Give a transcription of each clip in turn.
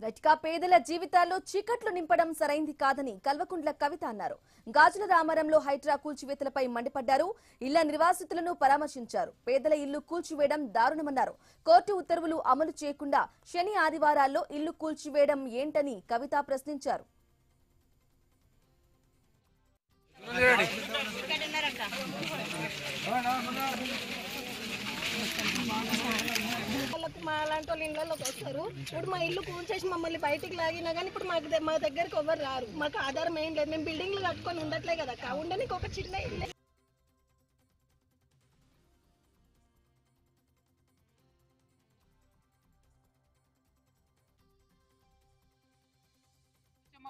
గట్టిగా పేదల జీవితాల్లో చీకట్లు నింపడం సరైంది కాదని కల్వకుంట్ల కవిత అన్నారు. గాజుల రామారంలో హైడ్రా కూల్చివేతలపై మండిపడ్డారు. ఇళ్ల నిర్వాసితులను పరామర్శించారు. పేదల ఇల్లు కూల్చివేయడం దారుణమన్నారు. కోర్టు ఉత్తర్వులు అమలు చేయకుండా శని ఆదివారాల్లో ఇల్లు కూల్చివేయడం ఏంటని కవిత ప్రశ్నించారు. మా అలాంటి వాళ్ళు ఇళ్ళలోకి వస్తారు. ఇప్పుడు మా ఇల్లు కూల్చేసి మమ్మల్ని బయటికి లాగినా కానీ ఇప్పుడు మా దగ్గరికి ఎవరు రారు. మాకు ఆధారం ఏం లేదు. మేము బిల్డింగ్లు కట్టుకొని ఉండట్లే కదా, ఉండడానికి ఒక చిన్న ఇల్లు.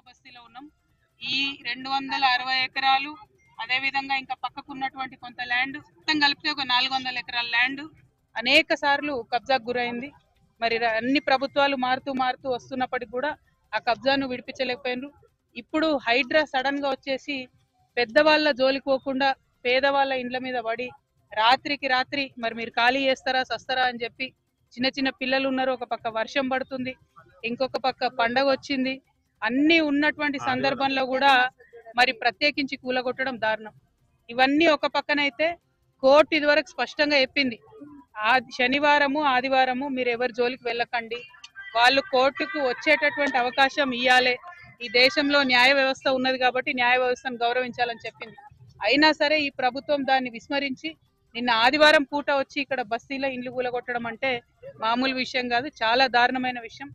బస్తీలో ఉన్నాం. ఈ 260 ఎకరాలు అదే విధంగా ఇంకా పక్కకున్నటువంటి కొంత ల్యాండ్ మొత్తం కలిపితే ఒక 400 ఎకరాల ల్యాండ్ అనేక సార్లు కబ్జాకు గురైంది. మరి అన్ని ప్రభుత్వాలు మారుతూ వస్తున్నప్పటికీ కూడా ఆ కబ్జాను విడిపించలేకపోయినారు. ఇప్పుడు హైడ్రా సడన్ గా వచ్చేసి పెద్దవాళ్ళ జోలికి పోకుండా పేదవాళ్ళ ఇండ్ల మీద పడి రాత్రికి రాత్రి మరి మీరు ఖాళీ చేస్తారా సస్తారా అని చెప్పి చిన్న పిల్లలు ఉన్నారు. ఒక పక్క వర్షం పడుతుంది, ఇంకొక పక్క పండగ వచ్చింది. అన్ని ఉన్నటువంటి సందర్భంలో కూడా మరి ప్రత్యేకించి కూలగొట్టడం దారుణం. ఇవన్నీ ఒక పక్కనైతే కోర్టు ఇదివరకు స్పష్టంగా చెప్పింది, శనివారము ఆదివారము మీరు ఎవరి జోలికి వెళ్ళకండి, వాళ్ళు కోర్టుకు వచ్చేటటువంటి అవకాశం ఇవ్వాలి. ఈ దేశంలో న్యాయ వ్యవస్థ ఉన్నది కాబట్టి న్యాయ వ్యవస్థను గౌరవించాలని చెప్పింది. అయినా సరే ఈ ప్రభుత్వం దాన్ని విస్మరించి నిన్న ఆదివారం పూట వచ్చి ఇక్కడ బస్తీలో ఇండ్లు కూలగొట్టడం అంటే మామూలు విషయం కాదు, చాలా దారుణమైన విషయం.